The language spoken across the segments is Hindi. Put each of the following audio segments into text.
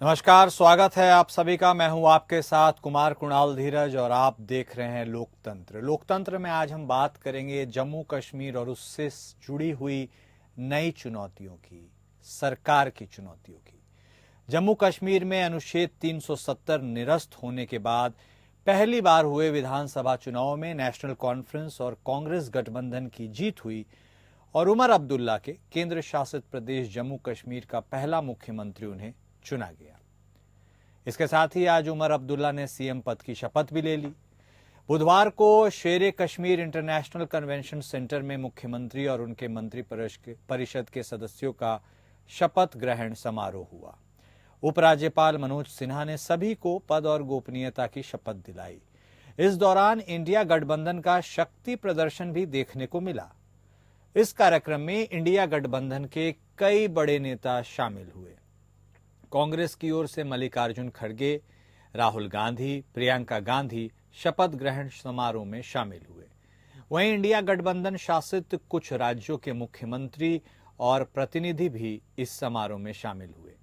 नमस्कार, स्वागत है आप सभी का। मैं हूं आपके साथ कुमार कुणाल धीरज और आप देख रहे हैं लोकतंत्र। लोकतंत्र में आज हम बात करेंगे जम्मू कश्मीर और उससे जुड़ी हुई नई चुनौतियों की, सरकार की चुनौतियों की। जम्मू कश्मीर में अनुच्छेद 370 निरस्त होने के बाद पहली बार हुए विधानसभा चुनाव में नेशनल कॉन्फ्रेंस और कांग्रेस गठबंधन की जीत हुई और उमर अब्दुल्ला के केंद्र शासित प्रदेश जम्मू कश्मीर का पहला मुख्यमंत्री उन्हें चुना गया। इसके साथ ही आज उमर अब्दुल्ला ने सीएम पद की शपथ भी ले ली। बुधवार को शेरे कश्मीर इंटरनेशनल कन्वेंशन सेंटर में मुख्यमंत्री और उनके मंत्री परिषद के सदस्यों का शपथ ग्रहण समारोह हुआ। उपराज्यपाल मनोज सिन्हा ने सभी को पद और गोपनीयता की शपथ दिलाई। इस दौरान इंडिया गठबंधन का शक्ति प्रदर्शन भी देखने को मिला। इस कार्यक्रम में इंडिया गठबंधन के कई बड़े नेता शामिल हुए। कांग्रेस की ओर से मल्लिकार्जुन खड़गे, राहुल गांधी, प्रियंका गांधी शपथ ग्रहण समारोह में शामिल हुए। वहीं इंडिया गठबंधन शासित कुछ राज्यों के मुख्यमंत्री और प्रतिनिधि भी इस समारोह में शामिल हुए।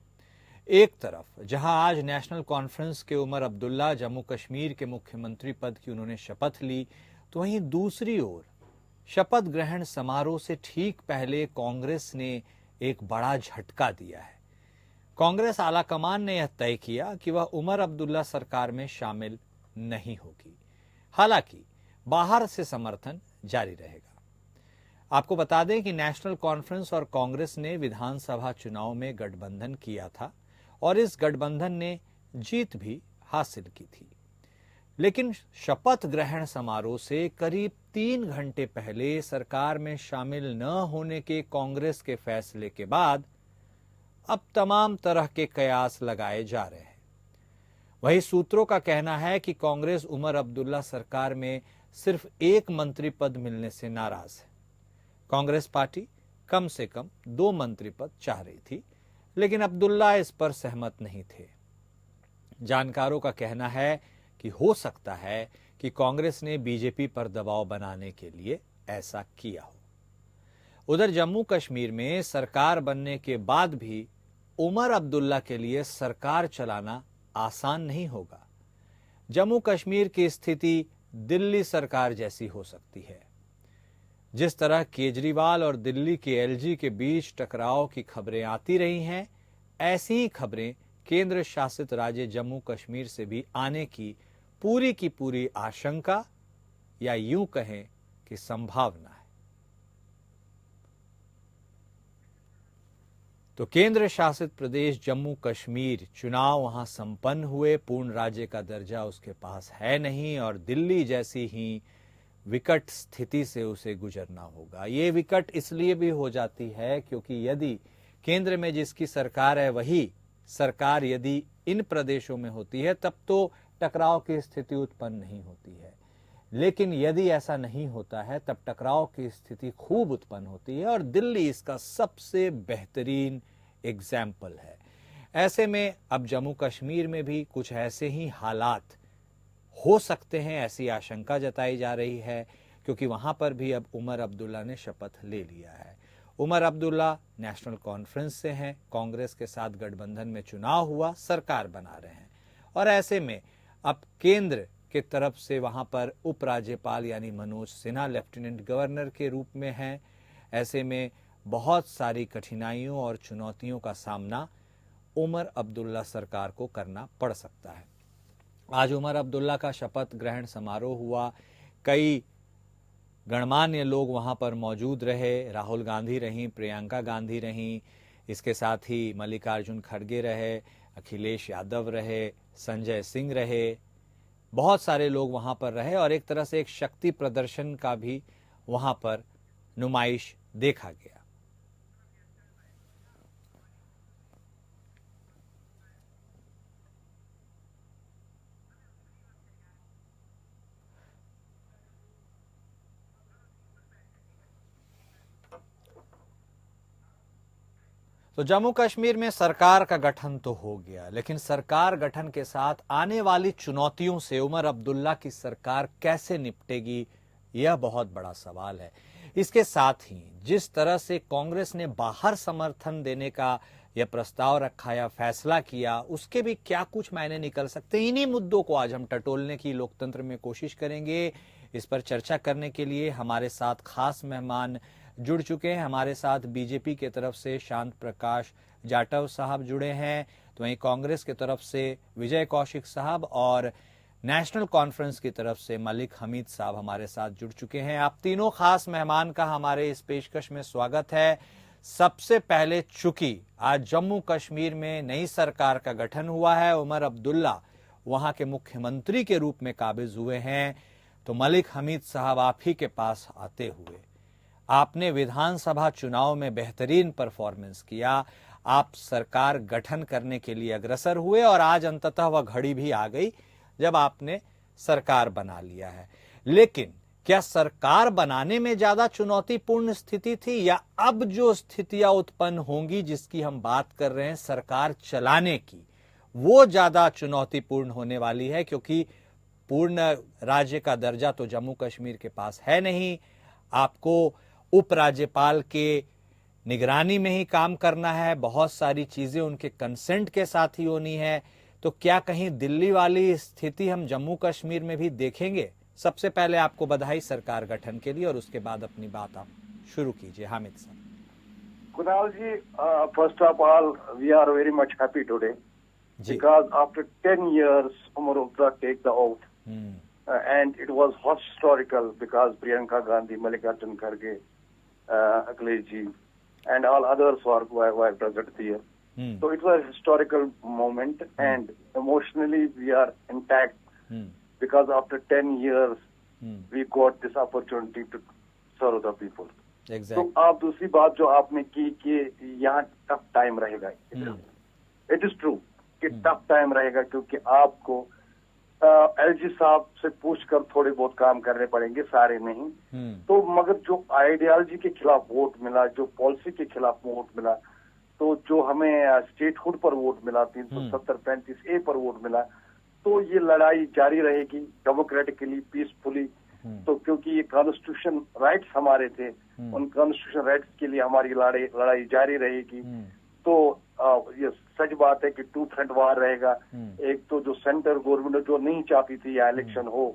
एक तरफ जहां आज नेशनल कॉन्फ्रेंस के उमर अब्दुल्ला जम्मू कश्मीर के मुख्यमंत्री पद की उन्होंने शपथ ली, तो वहीं दूसरी ओर शपथ ग्रहण समारोह से ठीक पहले कांग्रेस ने एक बड़ा झटका दिया है। कांग्रेस आलाकमान ने यह तय किया कि वह उमर अब्दुल्ला सरकार में शामिल नहीं होगी। हालांकि बाहर से समर्थन जारी रहेगा। आपको बता दें कि नेशनल कॉन्फ्रेंस और कांग्रेस ने विधानसभा चुनाव में गठबंधन किया था और इस गठबंधन ने जीत भी हासिल की थी। लेकिन शपथ ग्रहण समारोह से करीब 3 घंटे पहले सरकार में शामिल न होने के कांग्रेस के फैसले के बाद अब तमाम तरह के कयास लगाए जा रहे हैं। वही सूत्रों का कहना है कि कांग्रेस उमर अब्दुल्ला सरकार में सिर्फ एक मंत्री पद मिलने से नाराज है। कांग्रेस पार्टी कम से कम 2 मंत्री पद चाह रही थी, लेकिन अब्दुल्ला इस पर सहमत नहीं थे। जानकारों का कहना है कि हो सकता है कि कांग्रेस ने बीजेपी पर दबाव बनाने के लिए ऐसा किया हो। उधर जम्मू कश्मीर में सरकार बनने के बाद भी उमर अब्दुल्ला के लिए सरकार चलाना आसान नहीं होगा। जम्मू कश्मीर की स्थिति दिल्ली सरकार जैसी हो सकती है। जिस तरह केजरीवाल और दिल्ली के एलजी के बीच टकराव की खबरें आती रही हैं, ऐसी ही खबरें केंद्र शासित राज्य जम्मू कश्मीर से भी आने की पूरी आशंका या यूं कहें कि संभावना है। तो केंद्र शासित प्रदेश जम्मू कश्मीर चुनाव वहां संपन्न हुए, पूर्ण राज्य का दर्जा उसके पास है नहीं और दिल्ली जैसी ही विकट स्थिति से उसे गुजरना होगा। ये विकट इसलिए भी हो जाती है क्योंकि यदि केंद्र में जिसकी सरकार है वही सरकार यदि इन प्रदेशों में होती है तब तो टकराव की स्थिति उत्पन्न नहीं होती है। लेकिन यदि ऐसा नहीं होता है तब टकराव की स्थिति खूब उत्पन्न होती है और दिल्ली इसका सबसे बेहतरीन एग्जाम्पल है। ऐसे में अब जम्मू कश्मीर में भी कुछ ऐसे ही हालात हो सकते हैं, ऐसी आशंका जताई जा रही है, क्योंकि वहां पर भी अब उमर अब्दुल्ला ने शपथ ले लिया है। उमर अब्दुल्ला नेशनल कॉन्फ्रेंस से हैं, कांग्रेस के साथ गठबंधन में चुनाव हुआ, सरकार बना रहे हैं और ऐसे में अब केंद्र के तरफ से वहां पर उपराज्यपाल यानी मनोज सिन्हा लेफ्टिनेंट गवर्नर के रूप में हैं। ऐसे में बहुत सारी कठिनाइयों और चुनौतियों का सामना उमर अब्दुल्ला सरकार को करना पड़ सकता है। आज उमर अब्दुल्ला का शपथ ग्रहण समारोह हुआ। कई गणमान्य लोग वहां पर मौजूद रहे। राहुल गांधी रहीं, प्रियंका गांधी रहीं, इसके साथ ही मल्लिकार्जुन खड़गे रहे, अखिलेश यादव रहे, संजय सिंह रहे। बहुत सारे लोग वहां पर रहे और एक तरह से एक शक्ति प्रदर्शन का भी वहां पर नुमाइश देखा गया। तो जम्मू कश्मीर में सरकार का गठन तो हो गया, लेकिन सरकार गठन के साथ आने वाली चुनौतियों से उमर अब्दुल्ला की सरकार कैसे निपटेगी, यह बहुत बड़ा सवाल है। इसके साथ ही जिस तरह से कांग्रेस ने बाहर समर्थन देने का यह प्रस्ताव रखा या फैसला किया, उसके भी क्या कुछ मायने निकल सकते हैं। इन्हीं मुद्दों को आज हम टटोलने की लोकतंत्र में कोशिश करेंगे। इस पर चर्चा करने के लिए हमारे साथ खास मेहमान जुड़ चुके हैं। हमारे साथ बीजेपी की तरफ से शांत प्रकाश जाटव साहब जुड़े हैं, तो वहीं कांग्रेस की तरफ से विजय कौशिक साहब और नेशनल कॉन्फ्रेंस की तरफ से मलिक हमीद साहब हमारे साथ जुड़ चुके हैं। आप तीनों खास मेहमान का हमारे इस पेशकश में स्वागत है। सबसे पहले, चूंकि आज जम्मू कश्मीर में नई सरकार का गठन हुआ है, उमर अब्दुल्ला वहां के मुख्यमंत्री के रूप में काबिज हुए हैं, तो मलिक हमीद साहब आप ही के पास आते हुए, आपने विधानसभा चुनाव में बेहतरीन परफॉर्मेंस किया, आप सरकार गठन करने के लिए अग्रसर हुए और आज अंततः वह घड़ी भी आ गई जब आपने सरकार बना लिया है। लेकिन क्या सरकार बनाने में ज्यादा चुनौतीपूर्ण स्थिति थी, या अब जो स्थितियां उत्पन्न होंगी जिसकी हम बात कर रहे हैं सरकार चलाने की, वो ज्यादा चुनौतीपूर्ण होने वाली है? क्योंकि पूर्ण राज्य का दर्जा तो जम्मू कश्मीर के पास है नहीं, आपको उपराज्यपाल के निगरानी में ही काम करना है, बहुत सारी चीजें उनके कंसेंट के साथ ही होनी है। तो क्या कहीं दिल्ली वाली स्थिति हम जम्मू कश्मीर में भी देखेंगे? सबसे पहले आपको बधाई सरकार गठन के लिए, और उसके बाद अपनी बात आप शुरू कीजिए। हामिद साहब। Kunal ji, first of all we are very much happy today because after 10 years Umar Abdullah take the oath and it was historical because Priyanka Gandhi, Mallikarjun Kharge, Akhilesh ji and all others were present there. So it was a historical moment and emotionally we are intact because after 10 years we got this opportunity to serve the people. Exactly. तो आप दूसरी बात जो आपने की कि यहाँ टफ टाइम रहेगा, इट इज ट्रू कि टफ टाइम रहेगा क्योंकि आपको एलजी साहब से पूछकर थोड़े बहुत काम करने पड़ेंगे, सारे नहीं। तो मगर जो आइडियोलॉजी के खिलाफ वोट मिला, जो पॉलिसी के खिलाफ वोट मिला, तो जो हमें स्टेटहुड पर वोट मिला, 370-35A पर वोट मिला, तो ये लड़ाई जारी रहेगी डेमोक्रेटिकली, पीसफुली। तो क्योंकि ये कॉन्स्टिट्यूशन राइट्स हमारे थे, उन कॉन्स्टिट्यूशन राइट्स के लिए हमारी लड़ाई जारी रहेगी। तो ये सच बात है कि टू फ्रंट वार रहेगा। एक तो जो सेंटर गवर्नमेंट जो नहीं चाहती थी यहाँ इलेक्शन हो,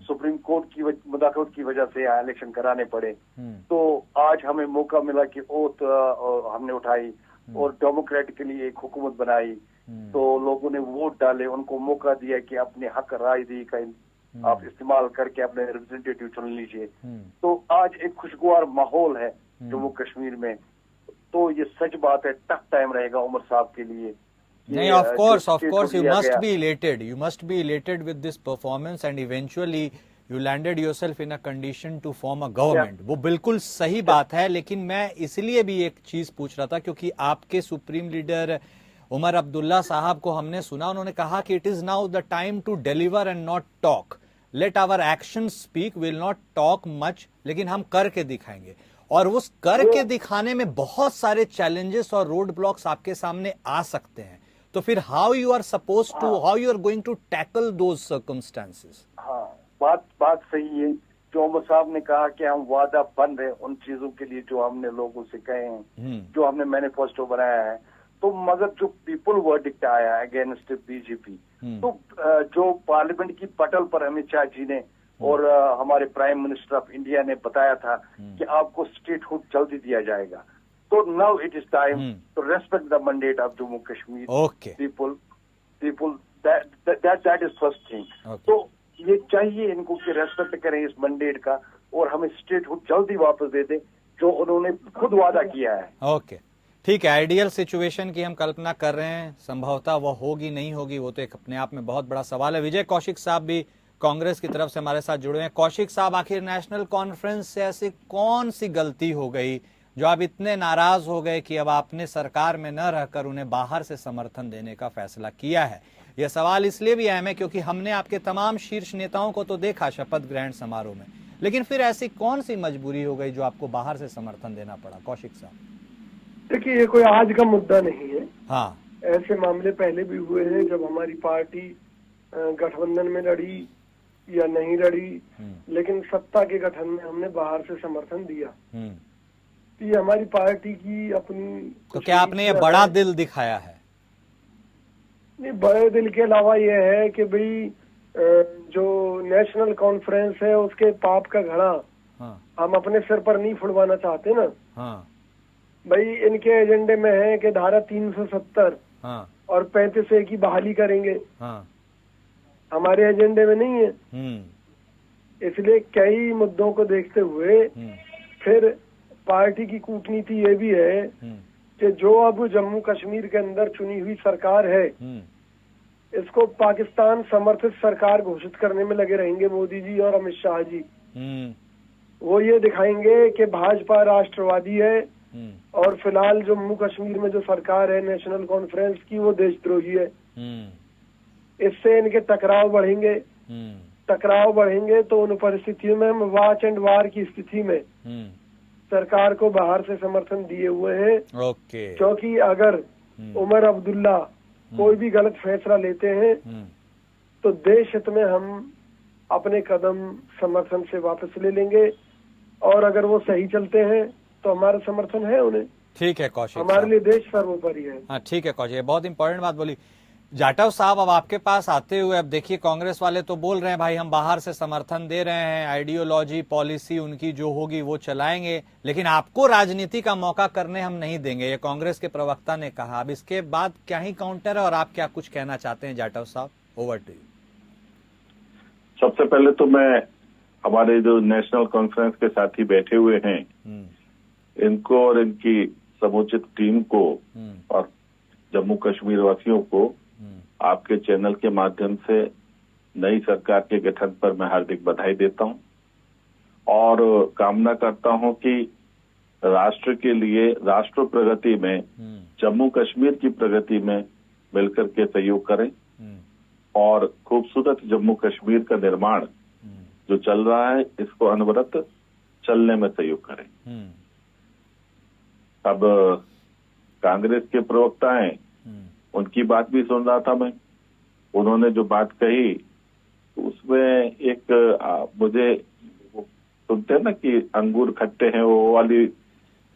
सुप्रीम कोर्ट की मुदाखलत की वजह से यहाँ इलेक्शन कराने पड़े, तो आज हमें मौका मिला कि ओथ हमने उठाई और डेमोक्रेटिकली एक हुकूमत बनाई। तो लोगों ने वोट डाले, उनको मौका दिया कि अपने हक राय दी का आप इस्तेमाल करके अपने रिप्रेजेंटेटिव चुन लीजिए। तो आज एक खुशगवार माहौल है जम्मू कश्मीर में। तो ये सच बात है, टफ टाइम रहेगा उमर साहब के लिए। नहीं, of course, you must be elated with this performance and eventually you landed yourself in a condition to form a government. वो बिल्कुल सही बात है, लेकिन मैं इसलिए भी एक चीज पूछ रहा था क्योंकि आपके सुप्रीम लीडर उमर अब्दुल्ला साहब को हमने सुना, उन्होंने कहा कि it is now the time to deliver and not talk, let our action speak, will not talk much, लेकिन हम करके दिखाएंगे। और उस करके दिखाने में बहुत सारे चैलेंजेस और रोड ब्लॉक्स आपके सामने आ सकते हैं, तो फिर how you are going to tackle those circumstances? हाँ, बात सही है। जो उमर साहब ने कहा कि हम वादा बन रहे उन चीजों के लिए जो हमने लोगों से कहे हैं, जो हमने मैनिफेस्टो बनाया है। तो मगर जो पीपल वर्डिक्ट आया अगेंस्ट बीजेपी, तो जो पार्लियामेंट की पटल पर अमित शाह जी ने और हमारे प्राइम मिनिस्टर ऑफ इंडिया ने बताया था कि आपको स्टेटहुड जल्दी दिया जाएगा। तो now it is time to respect the mandate of Jammu Kashmir people, that is first thing. तो ये चाहिए इनको कि रेस्पेक्ट करें इस मैंडेट का और हमें स्टेटहुड जल्दी वापस दे दे जो उन्होंने खुद वादा किया है। ओके, ठीक है। आइडियल सिचुएशन की हम कल्पना कर रहे हैं, संभवतः वो होगी नहीं होगी वो तो एक अपने आप में बहुत बड़ा सवाल है। विजय कौशिक साहब भी कांग्रेस की तरफ से हमारे साथ जुड़े हैं। कौशिक साहब, आखिर नेशनल कॉन्फ्रेंस से ऐसी कौन सी गलती हो गई जो आप इतने नाराज हो गए कि अब आपने सरकार में न रहकर उन्हें बाहर से समर्थन देने का फैसला किया है? यह सवाल इसलिए भी अहम है क्योंकि हमने आपके तमाम शीर्ष नेताओं को तो देखा शपथ ग्रहण समारोह में, लेकिन फिर ऐसी कौन सी मजबूरी हो गई जो आपको बाहर से समर्थन देना पड़ा? कौशिक साहब। देखिए, ये कोई आज का मुद्दा नहीं है। हाँ, ऐसे मामले पहले भी हुए हैं जब हमारी पार्टी गठबंधन में लड़ी या नहीं लड़ी, लेकिन सत्ता के गठन में हमने बाहर से समर्थन दिया। तो ये हमारी पार्टी की अपनी तो क्या आपने ये बड़ा दिल दिखाया है? नहीं, बड़े दिल के अलावा ये है कि भाई जो नेशनल कॉन्फ्रेंस है उसके पाप का घड़ा हाँ हम अपने सिर पर नहीं फुलवाना चाहते ना। हाँ भाई इनके एजेंडे में है कि धारा 370 हाँ और 35A की बहाली करेंगे, हाँ। हमारे एजेंडे में नहीं है। इसलिए कई मुद्दों को देखते हुए फिर पार्टी की कूटनीति ये भी है कि जो अब जम्मू कश्मीर के अंदर चुनी हुई सरकार है इसको पाकिस्तान समर्थित सरकार घोषित करने में लगे रहेंगे मोदी जी और अमित शाह जी। वो ये दिखाएंगे कि भाजपा राष्ट्रवादी है और फिलहाल जम्मू कश्मीर में जो सरकार है नेशनल कॉन्फ्रेंस की वो देशद्रोही है। इससे इनके टकराव बढ़ेंगे तो उन परिस्थितियों में हम वॉच एंड वार की स्थिति में सरकार को बाहर से समर्थन दिए हुए हैं। क्योंकि अगर उमर अब्दुल्ला कोई भी गलत फैसला लेते हैं तो देश हित में हम अपने कदम समर्थन से वापस ले लेंगे, और अगर वो सही चलते हैं तो हमारा समर्थन है उन्हें। ठीक है कौशिक, हमारे लिए देश सर्वोपरि है। हाँ ठीक है कौशिक, बहुत इंपॉर्टेंट बात बोली। जाटव साहब, अब आपके पास आते हुए, अब देखिए कांग्रेस वाले तो बोल रहे हैं भाई हम बाहर से समर्थन दे रहे हैं, आइडियोलॉजी पॉलिसी उनकी जो होगी वो चलाएंगे, लेकिन आपको राजनीति का मौका करने हम नहीं देंगे, ये कांग्रेस के प्रवक्ता ने कहा। अब इसके बाद क्या ही काउंटर है और आप क्या कुछ कहना चाहते हैं जाटव साहब? Over to you. सबसे पहले तो मैं हमारे जो नेशनल कॉन्फ्रेंस के साथी बैठे हुए हैं इनको और इनकी समुचित टीम को और जम्मू कश्मीर वासियों को आपके चैनल के माध्यम से नई सरकार के गठन पर मैं हार्दिक बधाई देता हूं और कामना करता हूं कि राष्ट्र के लिए, राष्ट्र प्रगति में, जम्मू कश्मीर की प्रगति में मिलकर के सहयोग करें और खूबसूरत जम्मू कश्मीर का निर्माण जो चल रहा है इसको अनवरत चलने में सहयोग करें। अब कांग्रेस के प्रवक्ता हैं, उनकी बात भी सुन रहा था मैं। उन्होंने जो बात कही उसमें एक मुझे सुनते हैं ना कि अंगूर खट्टे हैं, वो वाली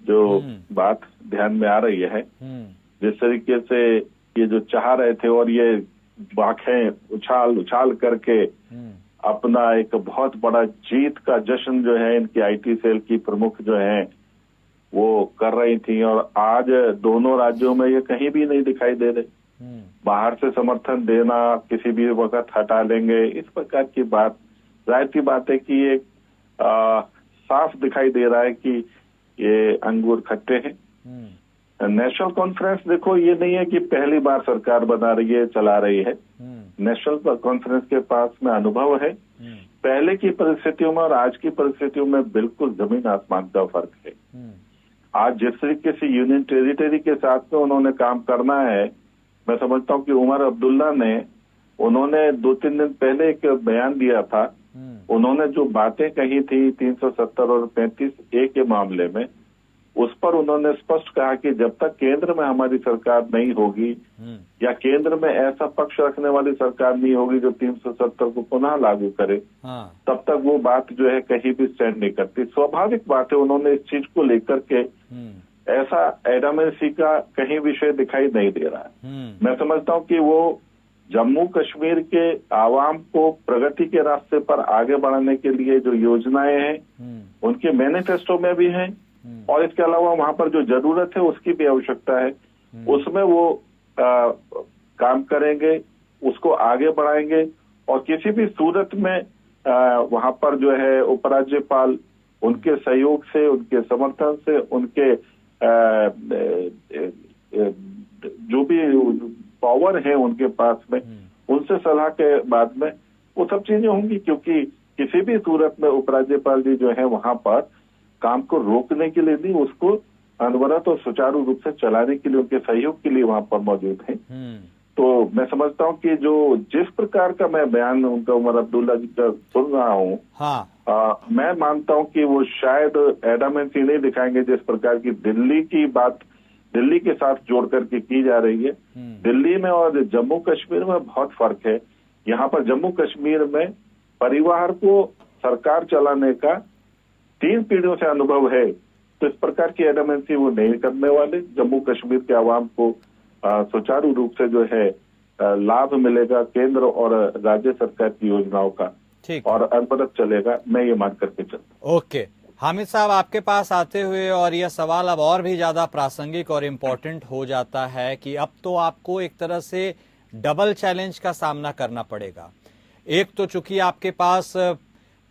जो बात ध्यान में आ रही है। जिस तरीके से ये जो चाह रहे थे और ये बाखें उछाल करके अपना एक बहुत बड़ा जीत का जश्न जो है इनकी आईटी सेल की प्रमुख जो है वो कर रही थी, और आज दोनों राज्यों में ये कहीं भी नहीं दिखाई दे रहे। बाहर से समर्थन देना, किसी भी वक्त हटा लेंगे, इस प्रकार की बात, जाहिर सी बात है कि ये साफ दिखाई दे रहा है कि ये अंगूर खट्टे हैं। नेशनल कॉन्फ्रेंस देखो, ये नहीं है कि पहली बार सरकार बना रही है, चला रही है। नेशनल कॉन्फ्रेंस के पास में अनुभव है। पहले की परिस्थितियों में और आज की परिस्थितियों में बिल्कुल जमीन आसमान का फर्क है। आज जिस तरीके से यूनियन टेरिटरी के साथ में उन्होंने काम करना है, मैं समझता हूं कि उमर अब्दुल्ला ने, उन्होंने 2-3 दिन पहले एक बयान दिया था। उन्होंने जो बातें कही थी 370 और 35A के मामले में, उस पर उन्होंने स्पष्ट कहा कि जब तक केंद्र में हमारी सरकार नहीं होगी या केंद्र में ऐसा पक्ष रखने वाली सरकार नहीं होगी जो 370 को पुनः लागू करे, तब तक वो बात जो है कहीं भी स्टैंड नहीं करती। स्वाभाविक बात है, उन्होंने इस चीज को लेकर के ऐसा एडामेंसी का कहीं विषय दिखाई नहीं दे रहा है। मैं समझता हूं कि वो जम्मू कश्मीर के आवाम को प्रगति के रास्ते पर आगे बढ़ाने के लिए जो योजनाएं हैं उनके मैनिफेस्टो में भी हैं, और इसके अलावा वहां पर जो जरूरत है उसकी भी आवश्यकता है, उसमें वो काम करेंगे, उसको आगे बढ़ाएंगे। और किसी भी सूरत में वहां पर जो है उपराज्यपाल उनके सहयोग से, उनके समर्थन से, उनके जो भी पावर है उनके पास में, उनसे सलाह के बाद में वो सब चीजें होंगी। क्योंकि किसी भी सूरत में उपराज्यपाल जी जो है वहां पर काम को रोकने के लिए नहीं, उसको अनवरत और सुचारू रूप से चलाने के लिए, उनके सहयोग के लिए वहां पर मौजूद है। तो मैं समझता हूं कि जो जिस प्रकार का मैं बयान उनका उमर अब्दुल्ला जी का सुन रहा हूं, मैं मानता हूं कि वो शायद एडामेंसी नहीं दिखाएंगे जिस प्रकार की दिल्ली की बात दिल्ली के साथ जोड़ करके की जा रही है। दिल्ली में और जम्मू कश्मीर में बहुत फर्क है। यहाँ पर जम्मू कश्मीर में परिवार को सरकार चलाने का 3 पीढ़ियों से अनुभव है, तो इस प्रकार की एडमेंसी वो नहीं करने वाले। जम्मू कश्मीर के आवाम को सुचारू रूप से जो है लाभ मिलेगा केंद्र और राज्य सरकार की योजनाओं का, ठीक, और अनवरत चलेगा, मैं ये मान करके चलता। ओके हामिद साहब, आपके पास आते हुए और यह सवाल अब और भी ज्यादा प्रासंगिक और इम्पोर्टेंट हो जाता है कि अब तो आपको एक तरह से डबल चैलेंज का सामना करना पड़ेगा। एक तो चूंकि आपके पास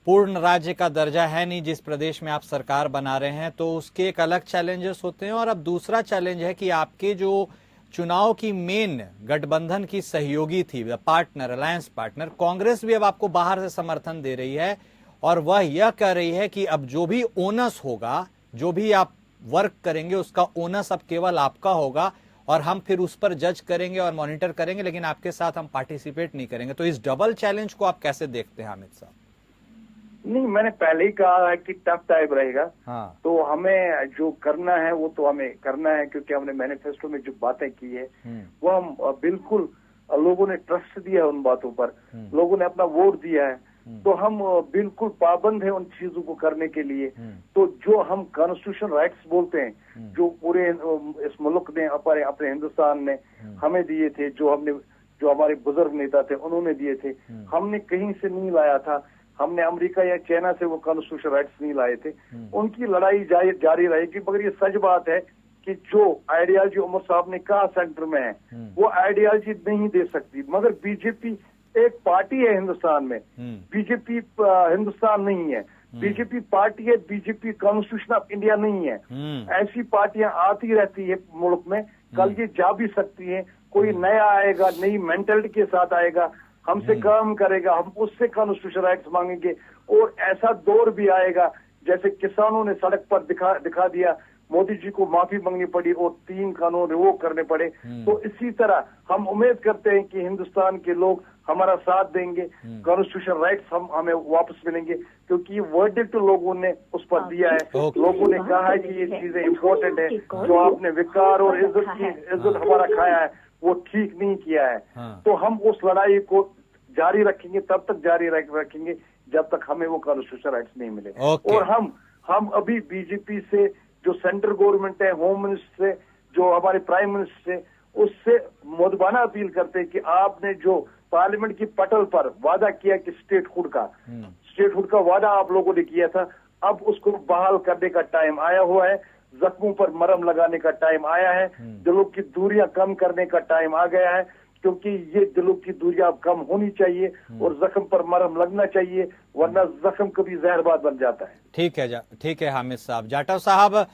पूर्ण राज्य का दर्जा है नहीं जिस प्रदेश में आप सरकार बना रहे हैं, तो उसके एक अलग चैलेंजेस होते हैं, और अब दूसरा चैलेंज है कि आपके जो चुनाव की मेन गठबंधन की सहयोगी थी, पार्टनर, अलायंस पार्टनर कांग्रेस, भी अब आपको बाहर से समर्थन दे रही है, और वह यह कह रही है कि अब जो भी ओनस होगा, जो भी आप वर्क करेंगे उसका ओनस अब केवल आपका होगा, और हम फिर उस पर जज करेंगे और मॉनिटर करेंगे, लेकिन आपके साथ हम पार्टिसिपेट नहीं करेंगे। तो इस डबल चैलेंज को आप कैसे देखते हैं हामिद साहब? नहीं, मैंने पहले ही कहा है कि टफ टाइम रहेगा। हाँ, तो हमें जो करना है वो तो हमें करना है, क्योंकि हमने मैनिफेस्टो में जो बातें की है वो हम बिल्कुल, लोगों ने ट्रस्ट दिया है उन बातों पर, लोगों ने अपना वोट दिया है, तो हम बिल्कुल पाबंद है उन चीजों को करने के लिए। तो जो हम कॉन्स्टिट्यूशन राइट्स बोलते हैं, जो पूरे इस मुल्क ने अपने हिंदुस्तान ने हमें दिए थे, जो हमारे बुजुर्ग नेता थे उन्होंने दिए थे, हमने कहीं से नहीं लाया था, हमने अमेरिका या चाइना से वो कॉन्स्टिट्यूशन राइट्स नहीं लाए थे। उनकी लड़ाई जारी रहेगी, मगर ये सच बात है कि जो आइडियालॉजी उमर साहब ने कहा सेंटर में है, वो आइडियालॉजी नहीं दे सकती। मगर बीजेपी एक पार्टी है हिंदुस्तान में, बीजेपी हिंदुस्तान नहीं है, बीजेपी पार्टी है, बीजेपी कॉन्स्टिट्यूशन ऑफ इंडिया नहीं है। ऐसी पार्टियां आती रहती है मुल्क में, कल ये जा भी सकती हैं, कोई नया आएगा, नई मेंटेलिटी के साथ आएगा, हमसे काम करेगा, हम उससे कॉन्स्टिट्यूशन राइट्स मांगेंगे, और ऐसा दौर भी आएगा जैसे किसानों ने सड़क पर दिखा दिया, मोदी जी को माफी मांगनी पड़ी और 3 कानून रिवोक करने पड़े। तो इसी तरह हम उम्मीद करते हैं कि हिंदुस्तान के लोग हमारा साथ देंगे, कॉन्स्टिट्यूशन राइट्स हमें वापस मिलेंगे, क्योंकि ये वर्डिक्ट लोगों ने उस पर दिया है। लोगों ने कहा है कि ये चीजें इम्पोर्टेंट है, जो आपने विकार और इज्जत हमारा खाया है वो ठीक नहीं किया है। तो हम उस लड़ाई को जारी रखेंगे, तब तक जारी रखेंगे जब तक हमें वो कॉन्स्टिट्यूशन राइट्स नहीं मिले। और हम अभी बीजेपी से, जो सेंट्रल गवर्नमेंट है, होम मिनिस्टर से, जो हमारे प्राइम मिनिस्टर से, उससे मुद्दाना अपील करते हैं कि आपने जो पार्लियामेंट की पटल पर वादा किया कि स्टेटहुड का वादा आप लोगों ने किया था, अब उसको बहाल करने का टाइम आया हुआ है, जख्मों पर मरहम लगाने का टाइम आया है, दिलों की दूरियां कम करने का टाइम आ गया है, क्योंकि ये दिलों की दूरियां कम होनी चाहिए और जख्म पर मरहम लगना चाहिए, वरना जख्म कभी जहरबाद बन जाता है। ठीक है हामिद साहब। जाटव साहब,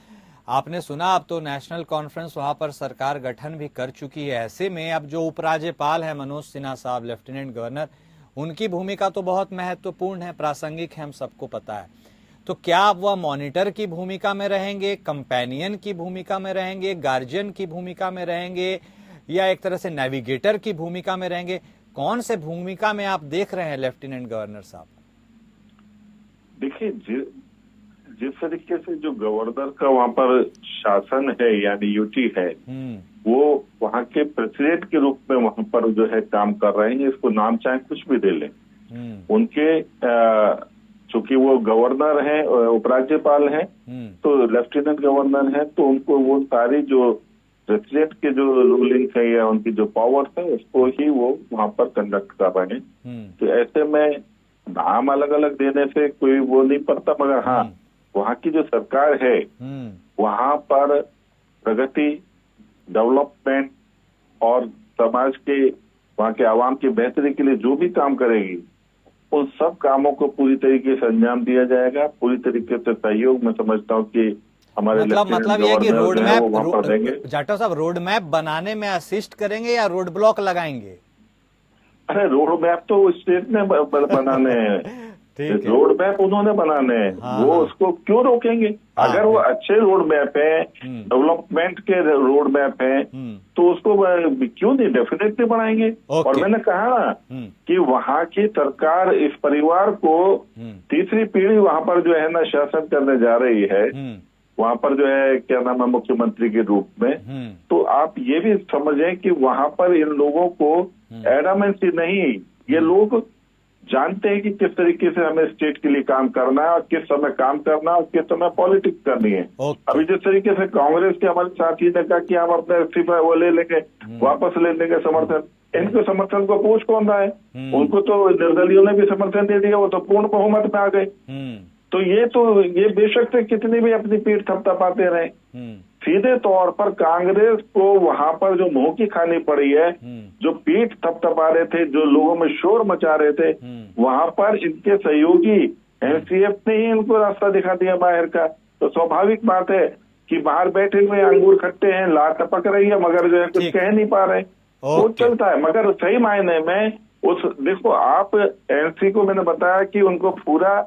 आपने सुना, अब तो नेशनल कॉन्फ्रेंस वहां पर सरकार गठन भी कर चुकी है। ऐसे में अब जो उपराज्यपाल है मनोज सिन्हा साहब, लेफ्टिनेंट गवर्नर, उनकी भूमिका तो बहुत महत्वपूर्ण है, प्रासंगिक है, हम सबको पता है। तो क्या वह मॉनिटर की भूमिका में रहेंगे, कंपेनियन की भूमिका में रहेंगे, गार्जियन की भूमिका में रहेंगे, या एक तरह से नेविगेटर की भूमिका में रहेंगे? कौन से भूमिका में आप देख रहे हैं लेफ्टिनेंट गवर्नर साहब? देखिए, जिस तरीके से जो गवर्नर का वहाँ पर शासन है, यानी यूटी है, वो वहाँ के प्रेसिडेंट के रूप में वहाँ पर जो है काम कर रहे हैं। इसको नाम चाहे कुछ भी दे लें, उनके चूंकि वो गवर्नर हैं, उपराज्यपाल हैं, तो लेफ्टिनेंट गवर्नर हैं, तो उनको वो सारी जो प्रेसिडेंट के जो रूलिंग है या उनकी जो पावर्स है, उसको ही वो वहाँ पर कंडक्ट कर रहे हैं। तो ऐसे में नाम अलग अलग देने से कोई वो नहीं पड़ता, मगर हाँ, वहाँ की जो सरकार है वहाँ पर प्रगति, डेवलपमेंट और समाज के, वहाँ के आवाम की बेहतरी के लिए जो भी काम करेगी, उन सब कामों को पूरी तरीके से अंजाम दिया जाएगा। पूरी तरीके से सहयोग, मैं समझता हूँ कि हमारे मतलब ये कि रोड मैप, जाटव साहब, रोड मैप बनाने में असिस्ट करेंगे या रोड ब्लॉक लगाएंगे? अरे रोड मैप तो स्टेट ने बनाने हैं, रोड मैप उन्होंने बनाने हैं, वो उसको क्यों रोकेंगे? अगर वो अच्छे रोड मैप है, डेवलपमेंट के रोड मैप है, तो उसको क्यों नहीं, डेफिनेटली बनाएंगे। और मैंने कहा ना कि वहाँ की सरकार इस परिवार को तीसरी पीढ़ी वहाँ पर जो है ना शासन करने जा रही है, वहाँ पर जो है क्या नाम है, मुख्यमंत्री के रूप में। तो आप ये भी समझें कि वहाँ पर इन लोगों को एडामेंसी नहीं, ये लोग जानते हैं कि किस तरीके से हमें स्टेट के लिए काम करना है और किस समय काम करना है और किस समय पॉलिटिक्स करनी है। अभी जिस तरीके से कांग्रेस के हमारे साथी ने कहा कि हम अपने इस्तीफा वो ले लेंगे, वापस ले लेंगे समर्थन, इनके समर्थन को पूछ कौन रहा है? उनको तो निर्दलियों ने भी समर्थन दे दिया, वो तो पूर्ण बहुमत में आ गए। तो ये बेशक से कितनी भी अपनी पीठ थपथपाते रहे, सीधे तौर पर कांग्रेस को वहां पर जो मुंह की खानी पड़ी है, जो पीठ थपथपा रहे थे, जो लोगों में शोर मचा रहे थे, वहां पर इनके सहयोगी एनसीएफ ने ही इनको रास्ता दिखा दिया बाहर का। तो स्वाभाविक बात है कि बाहर बैठे हुए अंगूर खट्टे हैं, ला टपक रही है, मगर जो है कुछ कह नहीं पा रहे, वो चलता है। मगर सही मायने में देखो आप एनसी को मैंने बताया कि उनको पूरा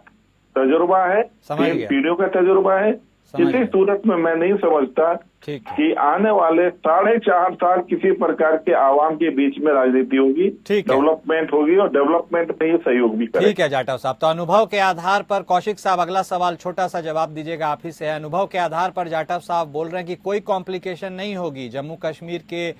तजुर्बा है, 3 पीढ़ियों का तजुर्बा है। किसी सूरत में मैं नहीं समझता कि आने वाले 4.5 साल किसी प्रकार के आवाम के बीच में राजनीति होगी, डेवलपमेंट होगी और डेवलपमेंट में ये सहयोग भी करेगा। ठीक है जाटव साहब, तो अनुभव के आधार पर कौशिक साहब अगला सवाल छोटा सा जवाब दीजिएगा आप ही से है। अनुभव के आधार पर जाटव साहब बोल रहे हैं कि कोई कॉम्प्लिकेशन नहीं होगी जम्मू कश्मीर के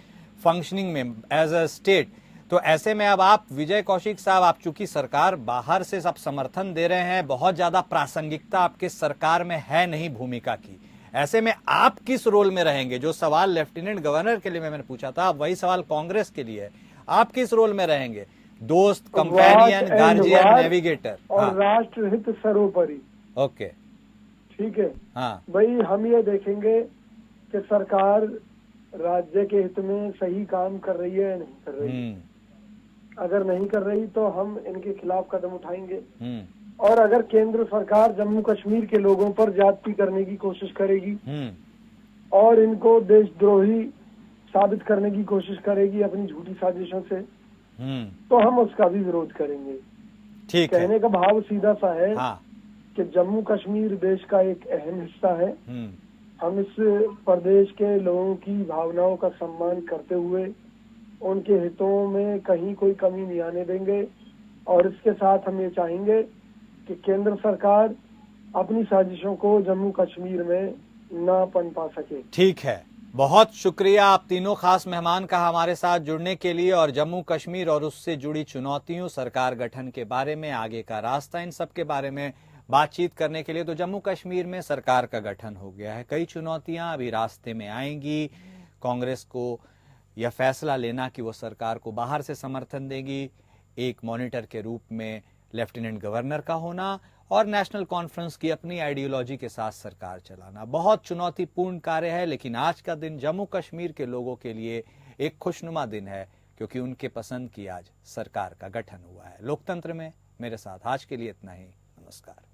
फंक्शनिंग में एज अ स्टेट। तो ऐसे में अब आप विजय कौशिक साहब, आप चूंकि सरकार बाहर से सब समर्थन दे रहे हैं, बहुत ज्यादा प्रासंगिकता आपके सरकार में है नहीं भूमिका की, ऐसे में आप किस रोल में रहेंगे? जो सवाल लेफ्टिनेंट गवर्नर के लिए मैंने पूछा था, वही सवाल कांग्रेस के लिए है, आप किस रोल में रहेंगे? दोस्त, कंपेनियन, गार्जियन, नेविगेटर और राष्ट्र हित सर्वोपरि। ओके, ठीक है। हाँ भाई हम ये देखेंगे कि सरकार राज्य के हित में सही काम कर रही है या नहीं कर रही। अगर नहीं कर रही तो हम इनके खिलाफ कदम उठाएंगे। और अगर केंद्र सरकार जम्मू कश्मीर के लोगों पर ज्यादती करने की कोशिश करेगी और इनको देशद्रोही साबित करने की कोशिश करेगी अपनी झूठी साजिशों से, तो हम उसका भी विरोध करेंगे। ठीक कहने का भाव सीधा सा है हाँ। कि जम्मू कश्मीर देश का एक अहम हिस्सा है। हम इस प्रदेश के लोगों की भावनाओं का सम्मान करते हुए उनके हितों में कहीं कोई कमी नहीं आने देंगे। और इसके साथ हम ये चाहेंगे कि केंद्र सरकार अपनी साजिशों को जम्मू कश्मीर में ना पनपा सके। ठीक है, बहुत शुक्रिया आप तीनों खास मेहमान का हमारे साथ जुड़ने के लिए और जम्मू कश्मीर और उससे जुड़ी चुनौतियों, सरकार गठन के बारे में, आगे का रास्ता, इन सब के बारे में बातचीत करने के लिए। तो जम्मू कश्मीर में सरकार का गठन हो गया है, कई चुनौतियां अभी रास्ते में आएंगी। कांग्रेस को यह फैसला लेना कि वो सरकार को बाहर से समर्थन देगी, एक मॉनिटर के रूप में लेफ्टिनेंट गवर्नर का होना और नेशनल कॉन्फ्रेंस की अपनी आइडियोलॉजी के साथ सरकार चलाना बहुत चुनौतीपूर्ण कार्य है। लेकिन आज का दिन जम्मू कश्मीर के लोगों के लिए एक खुशनुमा दिन है, क्योंकि उनके पसंद की आज सरकार का गठन हुआ है। लोकतंत्र में मेरे साथ आज के लिए इतना ही। नमस्कार।